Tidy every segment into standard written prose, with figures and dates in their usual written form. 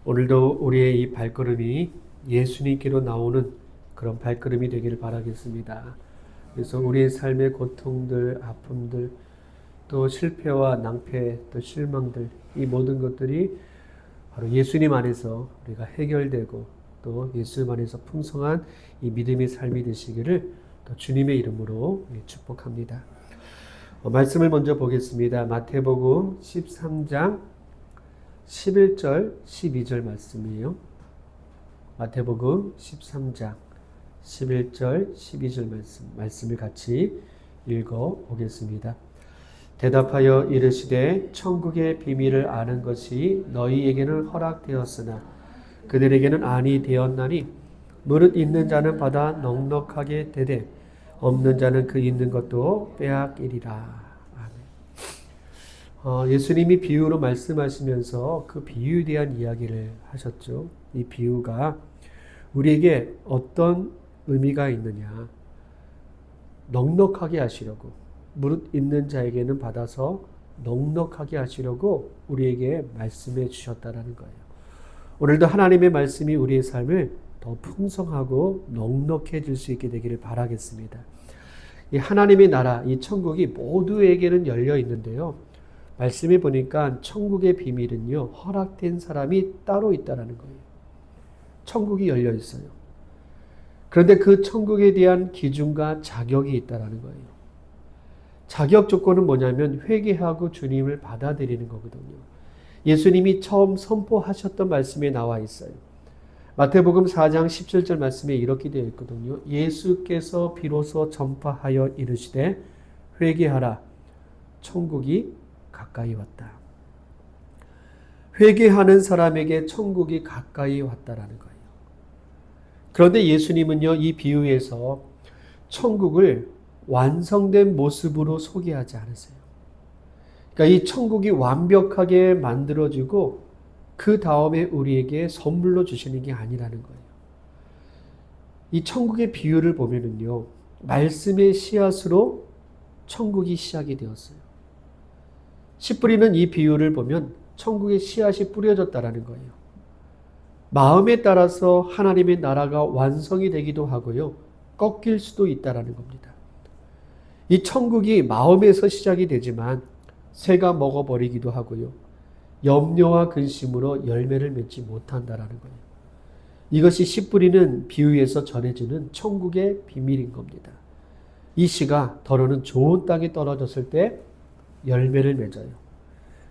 오늘도 우리의 이 발걸음이 예수님께로 나오는 그런 발걸음이 되기를 바라겠습니다. 그래서 우리의 삶의 고통들, 아픔들, 또 실패와 낭패, 또 실망들, 이 모든 것들이 바로 예수님 안에서 우리가 해결되고 또 예수님 안에서 풍성한 이 믿음의 삶이 되시기를 또 주님의 이름으로 축복합니다. 말씀을 먼저 보겠습니다. 마태복음 13장 11절 12절 말씀이에요. 마태복음 13장 11절 12절 말씀을 같이 읽어 보겠습니다. 대답하여 이르시되 천국의 비밀을 아는 것이 너희에게는 허락되었으나 그들에게는 아니 되었나니 무릇 있는 자는 받아 넉넉하게 되되 없는 자는 그 있는 것도 빼앗기리라. 예수님이 비유로 말씀하시면서 그 비유에 대한 이야기를 하셨죠. 이 비유가 우리에게 어떤 의미가 있느냐. 넉넉하게 하시려고, 무릇 있는 자에게는 받아서 넉넉하게 하시려고 우리에게 말씀해 주셨다라는 거예요. 오늘도 하나님의 말씀이 우리의 삶을 더 풍성하고 넉넉해질 수 있게 되기를 바라겠습니다. 이 하나님의 나라, 이 천국이 모두에게는 열려 있는데요. 말씀해 보니까 천국의 비밀은요, 허락된 사람이 따로 있다라는 거예요. 천국이 열려 있어요. 그런데 그 천국에 대한 기준과 자격이 있다라는 거예요. 자격 조건은 뭐냐면 회개하고 주님을 받아들이는 거거든요. 예수님이 처음 선포하셨던 말씀에 나와 있어요. 마태복음 4장 17절 말씀에 이렇게 되어 있거든요. 예수께서 비로소 전파하여 이르시되 회개하라 천국이 가까이 왔다. 회개하는 사람에게 천국이 가까이 왔다라는 거예요. 그런데 예수님은요, 이 비유에서 천국을 완성된 모습으로 소개하지 않으세요. 그러니까 이 천국이 완벽하게 만들어지고 그 다음에 우리에게 선물로 주시는 게 아니라는 거예요. 이 천국의 비유를 보면은요, 말씀의 씨앗으로 천국이 시작이 되었어요. 씨 뿌리는 이 비유를 보면 천국의 씨앗이 뿌려졌다라는 거예요. 마음에 따라서 하나님의 나라가 완성이 되기도 하고요, 꺾일 수도 있다라는 겁니다. 이 천국이 마음에서 시작이 되지만 새가 먹어버리기도 하고요, 염려와 근심으로 열매를 맺지 못한다라는 거예요. 이것이 씨 뿌리는 비유에서 전해지는 천국의 비밀인 겁니다. 이 씨가 더러는 좋은 땅에 떨어졌을 때 열매를 맺어요.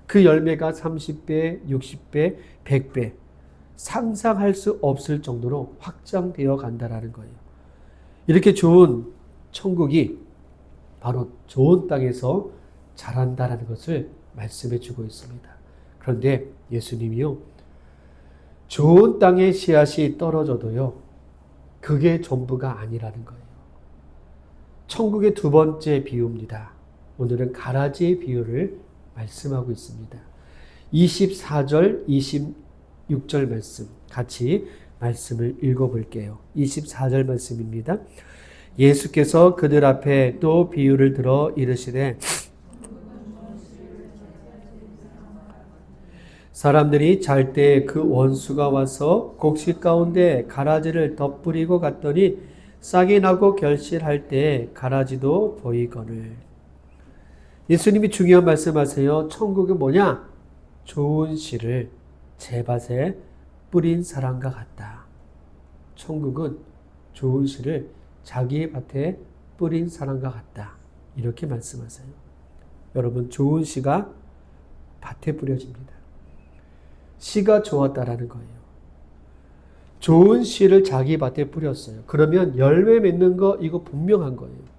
그 열매가 30배, 60배, 100배 상상할 수 없을 정도로 확장되어 간다라는 거예요. 이렇게 좋은 천국이 바로 좋은 땅에서 자란다라는 것을 말씀해 주고 있습니다. 그런데 예수님이요, 좋은 땅에 씨앗이 떨어져도요, 그게 전부가 아니라는 거예요. 천국의 두 번째 비유입니다. 오늘은 가라지의 비유를 말씀하고 있습니다. 24절, 26절 말씀 같이 말씀을 읽어볼게요. 24절 말씀입니다. 예수께서 그들 앞에 또 비유를 들어 이르시되 사람들이 잘 때 그 원수가 와서 곡식 가운데 가라지를 덧뿌리고 갔더니 싹이 나고 결실할 때 가라지도 보이거늘. 예수님이 중요한 말씀하세요. 천국은 뭐냐? 좋은 씨를 제 밭에 뿌린 사람과 같다. 천국은 좋은 씨를 자기의 밭에 뿌린 사람과 같다. 이렇게 말씀하세요. 여러분, 좋은 씨가 밭에 뿌려집니다. 씨가 좋았다라는 거예요. 좋은 씨를 자기 밭에 뿌렸어요. 그러면 열매 맺는 거 이거 분명한 거예요.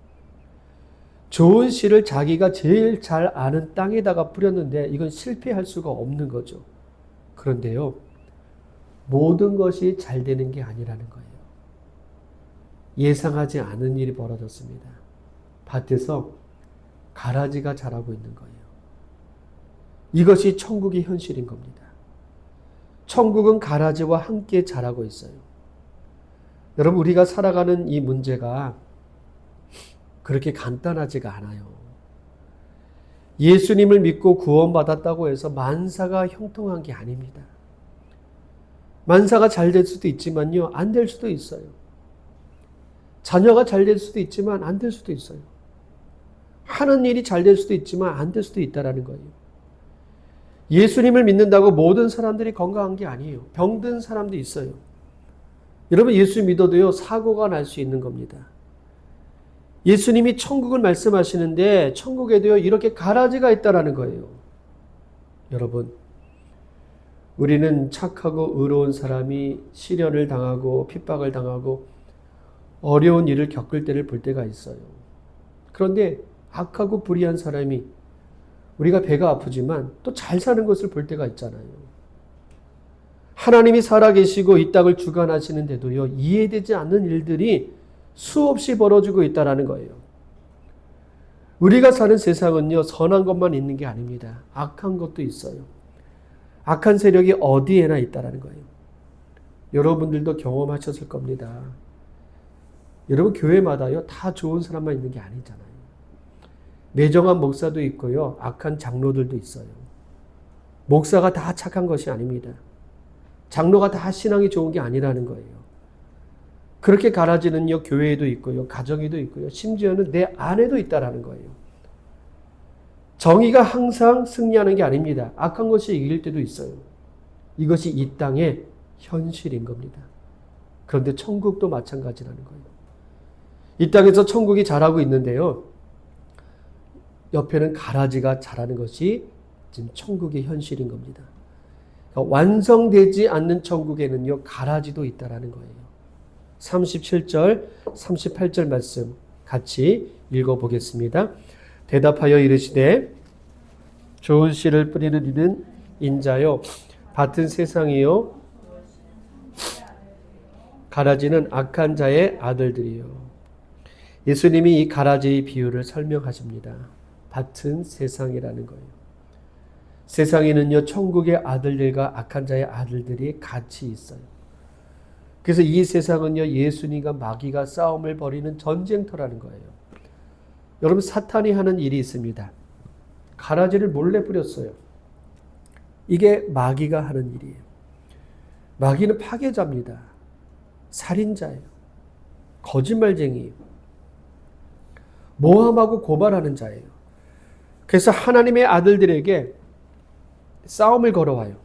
좋은 씨를 자기가 제일 잘 아는 땅에다가 뿌렸는데 이건 실패할 수가 없는 거죠. 그런데요, 모든 것이 잘 되는 게 아니라는 거예요. 예상하지 않은 일이 벌어졌습니다. 밭에서 가라지가 자라고 있는 거예요. 이것이 천국의 현실인 겁니다. 천국은 가라지와 함께 자라고 있어요. 여러분, 우리가 살아가는 이 문제가 그렇게 간단하지가 않아요. 예수님을 믿고 구원받았다고 해서 만사가 형통한 게 아닙니다. 만사가 잘 될 수도 있지만요, 안 될 수도 있어요. 자녀가 잘 될 수도 있지만 안 될 수도 있어요. 하는 일이 잘 될 수도 있지만 안 될 수도 있다라는 거예요. 예수님을 믿는다고 모든 사람들이 건강한 게 아니에요. 병든 사람도 있어요. 여러분, 예수 믿어도요, 사고가 날 수 있는 겁니다. 예수님이 천국을 말씀하시는데 천국에도요, 이렇게 가라지가 있다라는 거예요. 여러분, 우리는 착하고 의로운 사람이 시련을 당하고 핍박을 당하고 어려운 일을 겪을 때를 볼 때가 있어요. 그런데 악하고 불의한 사람이 우리가 배가 아프지만 또 잘 사는 것을 볼 때가 있잖아요. 하나님이 살아계시고 이 땅을 주관하시는데도요, 이해되지 않는 일들이 수없이 벌어지고 있다는 거예요. 우리가 사는 세상은요, 선한 것만 있는 게 아닙니다. 악한 것도 있어요. 악한 세력이 어디에나 있다는 거예요. 여러분들도 경험하셨을 겁니다. 여러분, 교회마다요, 다 좋은 사람만 있는 게 아니잖아요. 매정한 목사도 있고요, 악한 장로들도 있어요. 목사가 다 착한 것이 아닙니다. 장로가 다 신앙이 좋은 게 아니라는 거예요. 그렇게 가라지는요, 교회에도 있고요, 가정에도 있고요, 심지어는 내 안에도 있다라는 거예요. 정의가 항상 승리하는 게 아닙니다. 악한 것이 이길 때도 있어요. 이것이 이 땅의 현실인 겁니다. 그런데 천국도 마찬가지라는 거예요. 이 땅에서 천국이 자라고 있는데요, 옆에는 가라지가 자라는 것이 지금 천국의 현실인 겁니다. 그러니까 완성되지 않는 천국에는요, 가라지도 있다라는 거예요. 37절, 38절 말씀 같이 읽어보겠습니다. 대답하여 이르시되 좋은 씨를 뿌리는 이는 인자요 밭은 세상이요 가라지는 악한 자의 아들들이요. 예수님이 이 가라지의 비유를 설명하십니다. 밭은 세상이라는 거예요. 세상에는요, 천국의 아들들과 악한 자의 아들들이 같이 있어요. 그래서 이 세상은요, 예수님과 마귀가 싸움을 벌이는 전쟁터라는 거예요. 여러분, 사탄이 하는 일이 있습니다. 가라지를 몰래 뿌렸어요. 이게 마귀가 하는 일이에요. 마귀는 파괴자입니다. 살인자예요. 거짓말쟁이에요. 모함하고 고발하는 자예요. 그래서 하나님의 아들들에게 싸움을 걸어와요.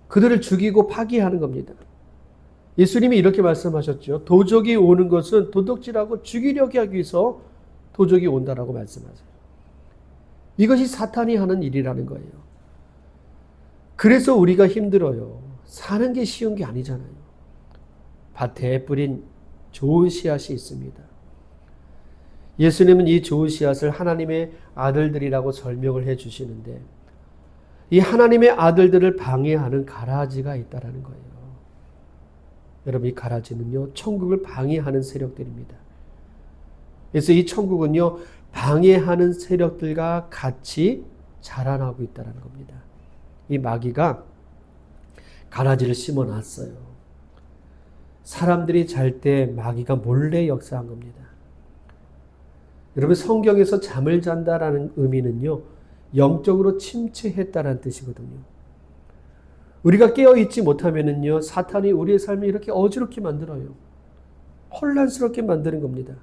그들을 죽이고 파괴하는 겁니다. 예수님이 이렇게 말씀하셨죠. 도적이 오는 것은 도둑질하고 죽이려고 하기 위해서 도적이 온다라고 말씀하세요. 이것이 사탄이 하는 일이라는 거예요. 그래서 우리가 힘들어요. 사는 게 쉬운 게 아니잖아요. 밭에 뿌린 좋은 씨앗이 있습니다. 예수님은 이 좋은 씨앗을 하나님의 아들들이라고 설명을 해 주시는데 이 하나님의 아들들을 방해하는 가라지가 있다는 거예요. 여러분, 이 가라지는요, 천국을 방해하는 세력들입니다. 그래서 이 천국은요, 방해하는 세력들과 같이 자라나고 있다는 겁니다. 이 마귀가 가라지를 심어놨어요. 사람들이 잘 때 마귀가 몰래 역사한 겁니다. 여러분, 성경에서 잠을 잔다라는 의미는요, 영적으로 침체했다라는 뜻이거든요. 우리가 깨어있지 못하면은요, 사탄이 우리의 삶을 이렇게 어지럽게 만들어요. 혼란스럽게 만드는 겁니다.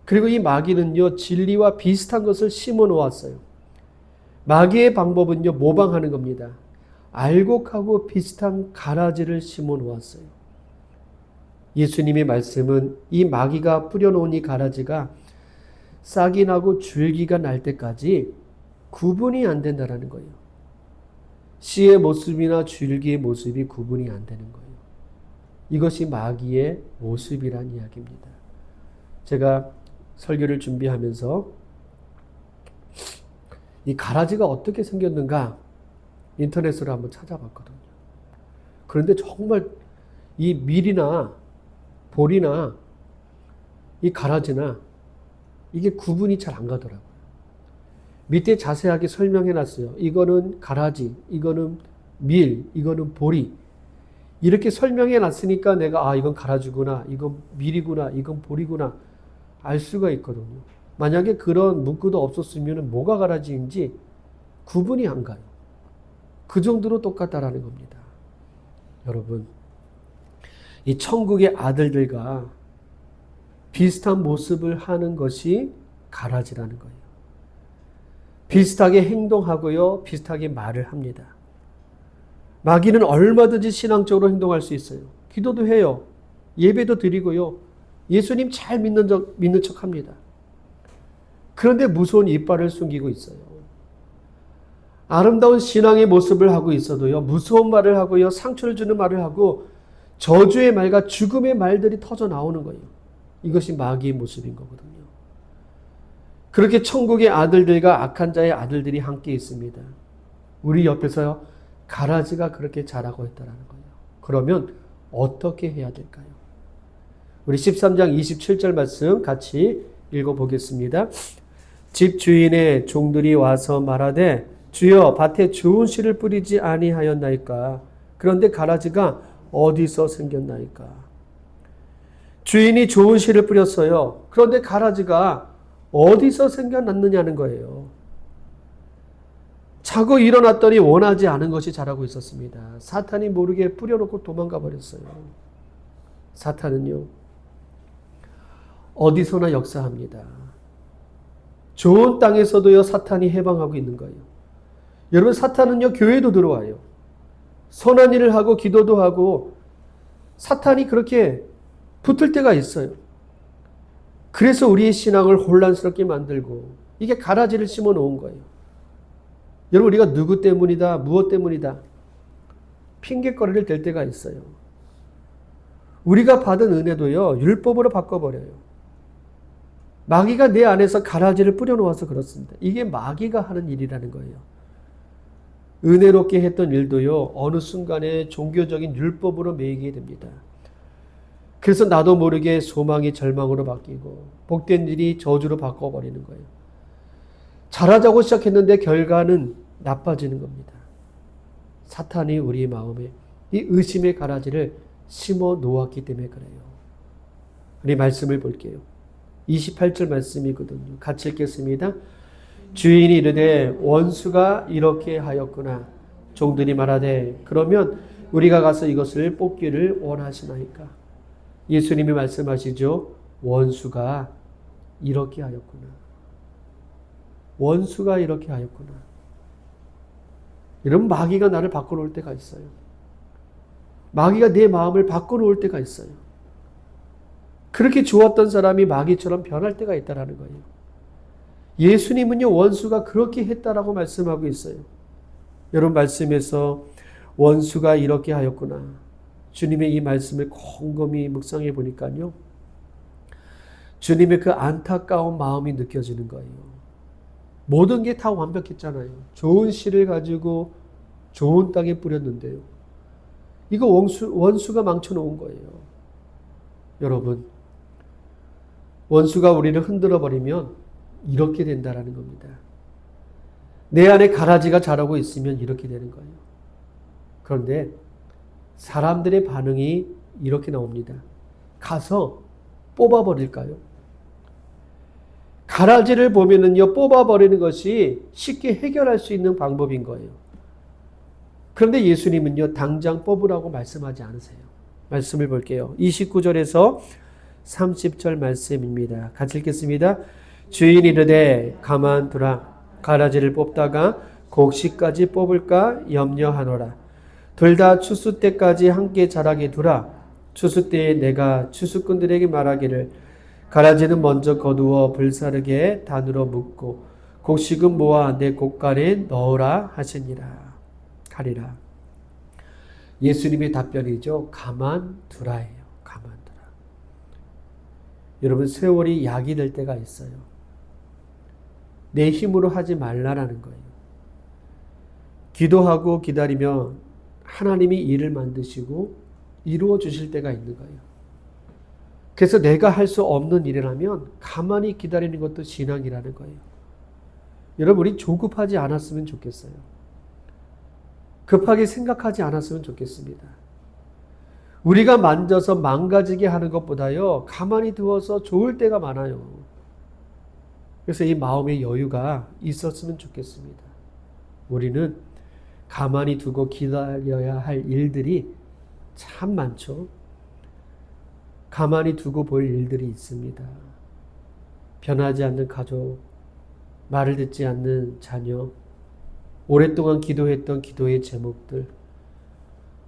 그리고 이 마귀는요, 진리와 비슷한 것을 심어 놓았어요. 마귀의 방법은요, 모방하는 겁니다. 알곡하고 비슷한 가라지를 심어 놓았어요. 예수님의 말씀은 이 마귀가 뿌려놓은 이 가라지가 싹이 나고 줄기가 날 때까지 구분이 안 된다는 거예요. 씨의 모습이나 줄기의 모습이 구분이 안 되는 거예요. 이것이 마귀의 모습이란 이야기입니다. 제가 설교를 준비하면서 이 가라지가 어떻게 생겼는가 인터넷으로 한번 찾아봤거든요. 그런데 정말 이 밀이나 볼이나 이 가라지나 이게 구분이 잘 안 가더라고요. 밑에 자세하게 설명해 놨어요. 이거는 가라지, 이거는 밀, 이거는 보리. 이렇게 설명해 놨으니까 내가 이건 가라지구나, 이건 밀이구나, 이건 보리구나 알 수가 있거든요. 만약에 그런 문구도 없었으면 뭐가 가라지인지 구분이 안 가요. 그 정도로 똑같다라는 겁니다. 여러분, 이 천국의 아들들과 비슷한 모습을 하는 것이 가라지라는 거예요. 비슷하게 행동하고요, 비슷하게 말을 합니다. 마귀는 얼마든지 신앙적으로 행동할 수 있어요. 기도도 해요. 예배도 드리고요. 예수님 잘 믿는 척 합니다. 그런데 무서운 이빨을 숨기고 있어요. 아름다운 신앙의 모습을 하고 있어도요, 무서운 말을 하고요, 상처를 주는 말을 하고, 저주의 말과 죽음의 말들이 터져 나오는 거예요. 이것이 마귀의 모습인 거거든요. 그렇게 천국의 아들들과 악한 자의 아들들이 함께 있습니다. 우리 옆에서요, 가라지가 그렇게 자라고 있다는 거예요. 그러면 어떻게 해야 될까요? 우리 13장 27절 말씀 같이 읽어보겠습니다. 집 주인의 종들이 와서 말하되 주여 밭에 좋은 씨를 뿌리지 아니하였나이까. 그런데 가라지가 어디서 생겼나이까. 주인이 좋은 씨를 뿌렸어요. 그런데 가라지가 어디서 생겨났느냐는 거예요. 자고 일어났더니 원하지 않은 것이 자라고 있었습니다. 사탄이 모르게 뿌려놓고 도망가 버렸어요. 사탄은요, 어디서나 역사합니다. 좋은 땅에서도요, 사탄이 해방하고 있는 거예요. 여러분, 사탄은요, 교회도 들어와요. 선한 일을 하고 기도도 하고 사탄이 그렇게 붙을 때가 있어요. 그래서 우리의 신앙을 혼란스럽게 만들고 이게 가라지를 심어 놓은 거예요. 여러분, 우리가 누구 때문이다, 무엇 때문이다 핑계거리를 댈 때가 있어요. 우리가 받은 은혜도요, 율법으로 바꿔버려요. 마귀가 내 안에서 가라지를 뿌려놓아서 그렇습니다. 이게 마귀가 하는 일이라는 거예요. 은혜롭게 했던 일도요, 어느 순간에 종교적인 율법으로 매이게 됩니다. 그래서 나도 모르게 소망이 절망으로 바뀌고 복된 일이 저주로 바꿔버리는 거예요. 잘하자고 시작했는데 결과는 나빠지는 겁니다. 사탄이 우리 마음에 이 의심의 가라지를 심어 놓았기 때문에 그래요. 우리 말씀을 볼게요. 28절 말씀이거든요. 같이 읽겠습니다. 주인이 이르되 원수가 이렇게 하였구나. 종들이 말하되 그러면 우리가 가서 이것을 뽑기를 원하시나이까. 예수님이 말씀하시죠. 원수가 이렇게 하였구나. 원수가 이렇게 하였구나. 여러분, 마귀가 나를 바꿔놓을 때가 있어요. 마귀가 내 마음을 바꿔놓을 때가 있어요. 그렇게 좋았던 사람이 마귀처럼 변할 때가 있다는 거예요. 예수님은요, 원수가 그렇게 했다라고 말씀하고 있어요. 여러분, 말씀에서 원수가 이렇게 하였구나. 주님의 이 말씀을 곰곰이 묵상해 보니까요, 주님의 그 안타까운 마음이 느껴지는 거예요. 모든 게 다 완벽했잖아요. 좋은 씨를 가지고 좋은 땅에 뿌렸는데요. 이거 원수가 망쳐놓은 거예요. 여러분, 원수가 우리를 흔들어 버리면 이렇게 된다라는 겁니다. 내 안에 가라지가 자라고 있으면 이렇게 되는 거예요. 그런데 사람들의 반응이 이렇게 나옵니다. 가서 뽑아버릴까요? 가라지를 보면은요, 뽑아버리는 것이 쉽게 해결할 수 있는 방법인 거예요. 그런데 예수님은요, 당장 뽑으라고 말씀하지 않으세요. 말씀을 볼게요. 29절에서 30절 말씀입니다. 같이 읽겠습니다. 주인이 이르되 가만두라. 가라지를 뽑다가 곡식까지 뽑을까 염려하노라. 둘 다 추수 때까지 함께 자라게 두라. 추수 때에 내가 추수꾼들에게 말하기를 가라지는 먼저 거두어 불사르게 단으로 묶고 곡식은 모아 내 곡간에 넣으라 하시니라. 하리라. 예수님의 답변이죠. 가만두라예요. 가만두라. 여러분, 세월이 약이 될 때가 있어요. 내 힘으로 하지 말라라는 거예요. 기도하고 기다리면 하나님이 일을 만드시고 이루어 주실 때가 있는 거예요. 그래서 내가 할 수 없는 일이라면 가만히 기다리는 것도 신앙이라는 거예요. 여러분, 우리 조급하지 않았으면 좋겠어요. 급하게 생각하지 않았으면 좋겠습니다. 우리가 만져서 망가지게 하는 것보다요, 가만히 두어서 좋을 때가 많아요. 그래서 이 마음의 여유가 있었으면 좋겠습니다. 우리는 가만히 두고 기다려야 할 일들이 참 많죠. 가만히 두고 볼 일들이 있습니다. 변하지 않는 가족, 말을 듣지 않는 자녀, 오랫동안 기도했던 기도의 제목들,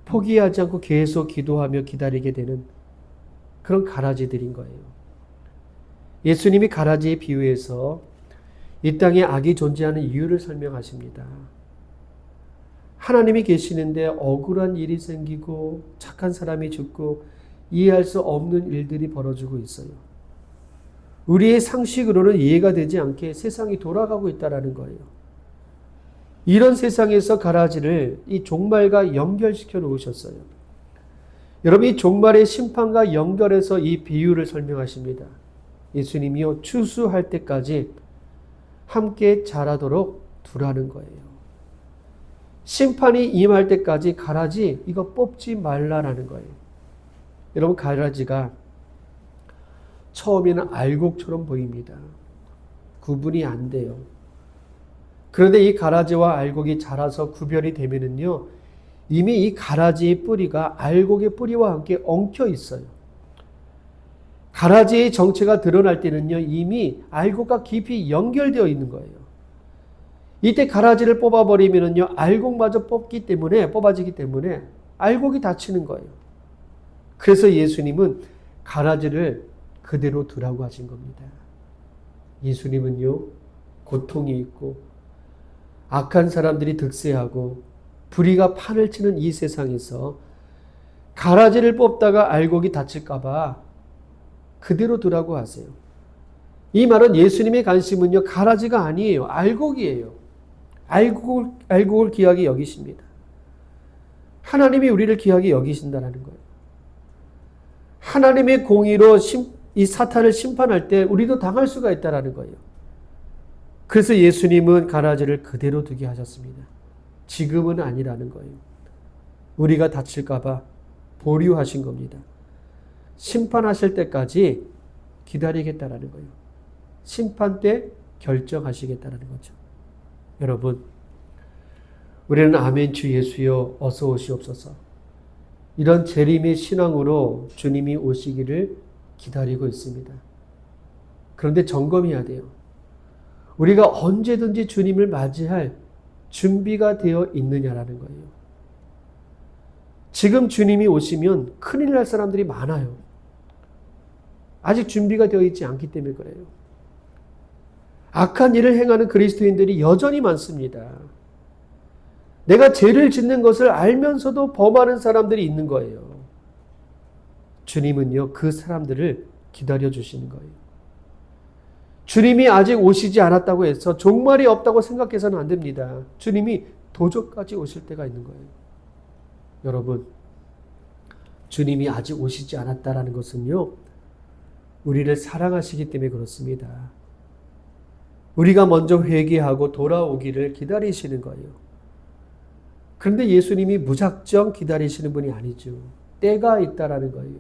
포기하지 않고 계속 기도하며 기다리게 되는 그런 가라지들인 거예요. 예수님이 가라지에 비유해서 이 땅에 악이 존재하는 이유를 설명하십니다. 하나님이 계시는데 억울한 일이 생기고 착한 사람이 죽고 이해할 수 없는 일들이 벌어지고 있어요. 우리의 상식으로는 이해가 되지 않게 세상이 돌아가고 있다는 거예요. 이런 세상에서 가라지를 이 종말과 연결시켜 놓으셨어요. 여러분, 이 종말의 심판과 연결해서 이 비유를 설명하십니다. 예수님이요, 추수할 때까지 함께 자라도록 두라는 거예요. 심판이 임할 때까지 가라지 이거 뽑지 말라라는 거예요. 여러분, 가라지가 처음에는 알곡처럼 보입니다. 구분이 안 돼요. 그런데 이 가라지와 알곡이 자라서 구별이 되면은요, 이미 이 가라지의 뿌리가 알곡의 뿌리와 함께 엉켜 있어요. 가라지의 정체가 드러날 때는요, 이미 알곡과 깊이 연결되어 있는 거예요. 이때 가라지를 뽑아버리면은요, 알곡마저 뽑아지기 때문에 알곡이 다치는 거예요. 그래서 예수님은 가라지를 그대로 두라고 하신 겁니다. 예수님은요, 고통이 있고 악한 사람들이 득세하고 불의가 판을 치는 이 세상에서 가라지를 뽑다가 알곡이 다칠까봐 그대로 두라고 하세요. 이 말은 예수님의 관심은요, 가라지가 아니에요. 알곡이에요. 알곡을 귀하게 여기십니다. 하나님이 우리를 귀하게 여기신다는 거예요. 하나님의 공의로 이 사탄을 심판할 때 우리도 당할 수가 있다는 거예요. 그래서 예수님은 가라지를 그대로 두게 하셨습니다. 지금은 아니라는 거예요. 우리가 다칠까 봐 보류하신 겁니다. 심판하실 때까지 기다리겠다라는 거예요. 심판 때 결정하시겠다라는 거죠. 여러분, 우리는 아멘 주 예수여 어서 오시옵소서, 이런 재림의 신앙으로 주님이 오시기를 기다리고 있습니다. 그런데 점검해야 돼요. 우리가 언제든지 주님을 맞이할 준비가 되어 있느냐라는 거예요. 지금 주님이 오시면 큰일 날 사람들이 많아요. 아직 준비가 되어 있지 않기 때문에 그래요. 악한 일을 행하는 그리스도인들이 여전히 많습니다. 내가 죄를 짓는 것을 알면서도 범하는 사람들이 있는 거예요. 주님은요, 그 사람들을 기다려 주시는 거예요. 주님이 아직 오시지 않았다고 해서 종말이 없다고 생각해서는 안 됩니다. 주님이 도저까지 오실 때가 있는 거예요. 여러분, 주님이 아직 오시지 않았다라는 것은요, 우리를 사랑하시기 때문에 그렇습니다. 우리가 먼저 회개하고 돌아오기를 기다리시는 거예요. 그런데 예수님이 무작정 기다리시는 분이 아니죠. 때가 있다라는 거예요.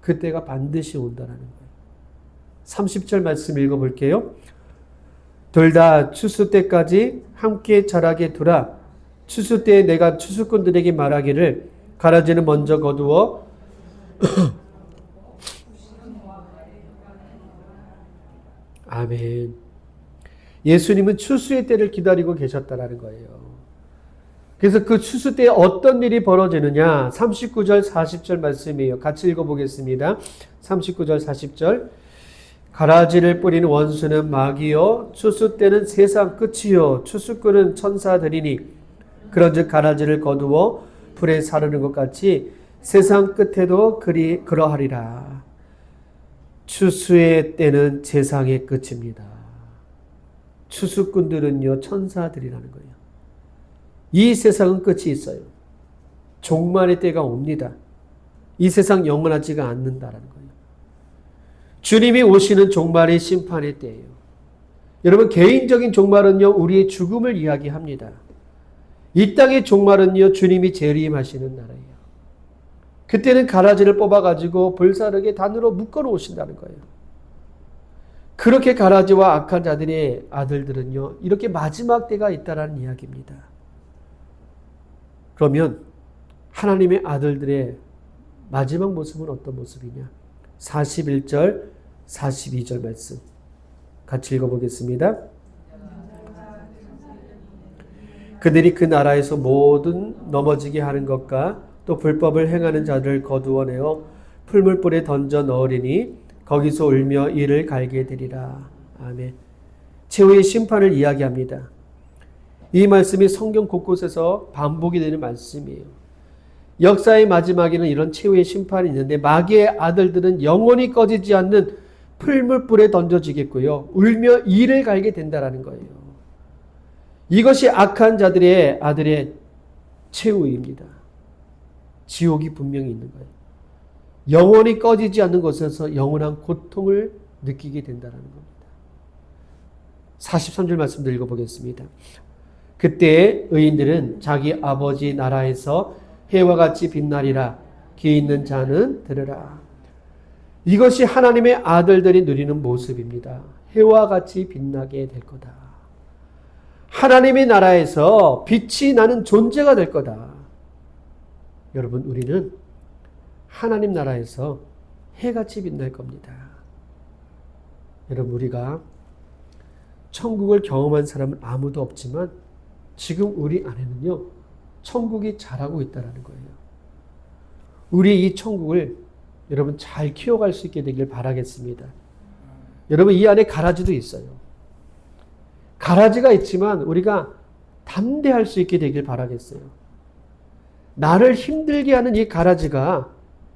그 때가 반드시 온다라는 거예요. 30절 말씀 읽어볼게요. 둘 다 추수 때까지 함께 자라게 두라. 추수 때에 내가 추수꾼들에게 말하기를 가라지는 먼저 거두어 아멘. 예수님은 추수의 때를 기다리고 계셨다라는 거예요. 그래서 그 추수 때에 어떤 일이 벌어지느냐, 39절 40절 말씀이에요. 같이 읽어보겠습니다. 39절 40절. 가라지를 뿌리는 원수는 마귀요, 추수 때는 세상 끝이요, 추수꾼은 천사들이니 그런즉 가라지를 거두어 불에 사르는 것 같이 세상 끝에도 그러하리라. 추수의 때는 세상의 끝입니다. 추수꾼들은요, 천사들이라는 거예요. 이 세상은 끝이 있어요. 종말의 때가 옵니다. 이 세상 영원하지가 않는다라는 거예요. 주님이 오시는 종말의 심판의 때예요. 여러분, 개인적인 종말은요, 우리의 죽음을 이야기합니다. 이 땅의 종말은요, 주님이 재림하시는 나라예요. 그때는 가라지를 뽑아가지고 불사르게 단으로 묶어 놓으신다는 거예요. 그렇게 가라지와 악한 자들의 아들들은요, 이렇게 마지막 때가 있다라는 이야기입니다. 그러면 하나님의 아들들의 마지막 모습은 어떤 모습이냐? 41절, 42절 말씀 같이 읽어보겠습니다. 그들이 그 나라에서 모든 넘어지게 하는 것과 또 불법을 행하는 자들을 거두어내어 풀물불에 던져 넣으리니 거기서 울며 이를 갈게 되리라. 아멘. 최후의 심판을 이야기합니다. 이 말씀이 성경 곳곳에서 반복이 되는 말씀이에요. 역사의 마지막에는 이런 최후의 심판이 있는데 마귀의 아들들은 영원히 꺼지지 않는 풀물불에 던져지겠고요. 울며 이를 갈게 된다라는 거예요. 이것이 악한 자들의 아들의 최후입니다. 지옥이 분명히 있는 거예요. 영원히 꺼지지 않는 곳에서 영원한 고통을 느끼게 된다는 겁니다. 43절 말씀도 읽어보겠습니다. 그때 의인들은 자기 아버지 나라에서 해와 같이 빛나리라. 귀 있는 자는 들으라. 이것이 하나님의 아들들이 누리는 모습입니다. 해와 같이 빛나게 될 거다. 하나님의 나라에서 빛이 나는 존재가 될 거다. 여러분, 우리는 하나님 나라에서 해같이 빛날 겁니다. 여러분, 우리가 천국을 경험한 사람은 아무도 없지만 지금 우리 안에는요, 천국이 자라고 있다는 거예요. 우리 이 천국을 여러분 잘 키워갈 수 있게 되길 바라겠습니다. 여러분, 이 안에 가라지도 있어요. 가라지가 있지만 우리가 담대할 수 있게 되길 바라겠어요. 나를 힘들게 하는 이 가라지가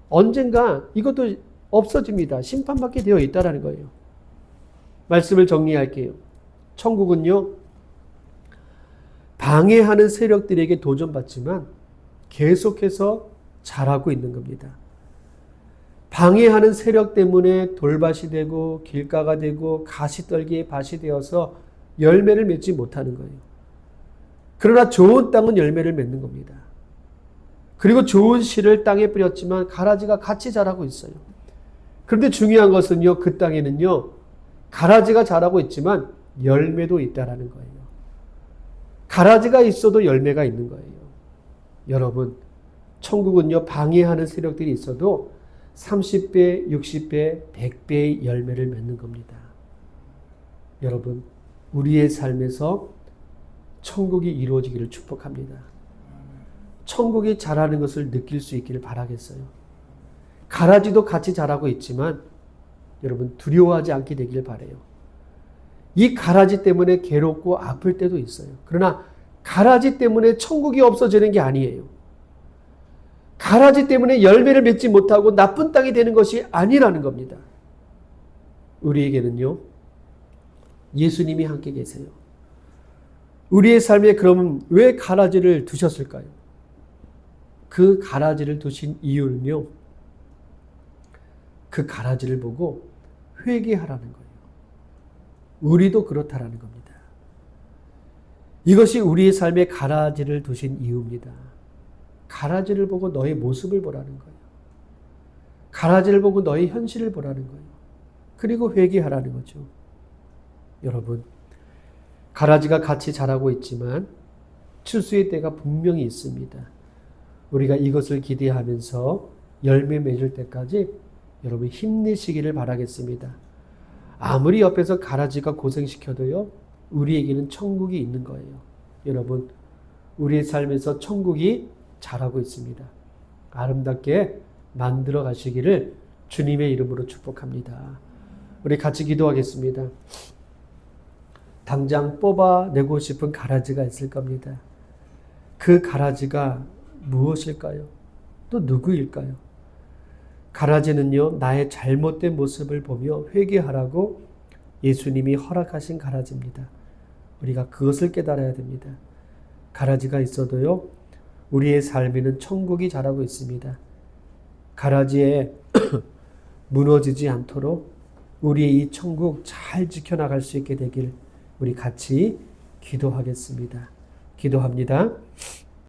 언젠가 이것도 없어집니다. 심판받게 되어 있다는 거예요. 말씀을 정리할게요. 천국은요, 방해하는 세력들에게 도전받지만 계속해서 자라고 있는 겁니다. 방해하는 세력 때문에 돌밭이 되고 길가가 되고 가시떨기에 밭이 되어서 열매를 맺지 못하는 거예요. 그러나 좋은 땅은 열매를 맺는 겁니다. 그리고 좋은 씨를 땅에 뿌렸지만 가라지가 같이 자라고 있어요. 그런데 중요한 것은요, 그 땅에는요, 가라지가 자라고 있지만 열매도 있다라는 거예요. 가라지가 있어도 열매가 있는 거예요. 여러분, 천국은요, 방해하는 세력들이 있어도 30배, 60배, 100배의 열매를 맺는 겁니다. 여러분, 우리의 삶에서 천국이 이루어지기를 축복합니다. 천국이 자라는 것을 느낄 수 있기를 바라겠어요. 가라지도 같이 자라고 있지만 여러분, 두려워하지 않게 되기를 바라요. 이 가라지 때문에 괴롭고 아플 때도 있어요. 그러나 가라지 때문에 천국이 없어지는 게 아니에요. 가라지 때문에 열매를 맺지 못하고 나쁜 땅이 되는 것이 아니라는 겁니다. 우리에게는요, 예수님이 함께 계세요. 우리의 삶에 그러면 왜 가라지를 두셨을까요? 그 가라지를 두신 이유는요, 그 가라지를 보고 회개하라는 거예요. 우리도 그렇다라는 겁니다. 이것이 우리의 삶에 가라지를 두신 이유입니다. 가라지를 보고 너의 모습을 보라는 거예요. 가라지를 보고 너의 현실을 보라는 거예요. 그리고 회개하라는 거죠. 여러분, 가라지가 같이 자라고 있지만 추수의 때가 분명히 있습니다. 우리가 이것을 기대하면서 열매 맺을 때까지 여러분 힘내시기를 바라겠습니다. 아무리 옆에서 가라지가 고생시켜도요, 우리에게는 천국이 있는 거예요. 여러분, 우리의 삶에서 천국이 자라고 있습니다. 아름답게 만들어 가시기를 주님의 이름으로 축복합니다. 우리 같이 기도하겠습니다. 당장 뽑아내고 싶은 가라지가 있을 겁니다. 그 가라지가 무엇일까요? 또 누구일까요? 가라지는요, 나의 잘못된 모습을 보며 회개하라고 예수님이 허락하신 가라지입니다. 우리가 그것을 깨달아야 됩니다. 가라지가 있어도요, 우리의 삶에는 천국이 자라고 있습니다. 가라지에 무너지지 않도록 우리의 이 천국 잘 지켜나갈 수 있게 되길 우리 같이 기도하겠습니다. 기도합니다.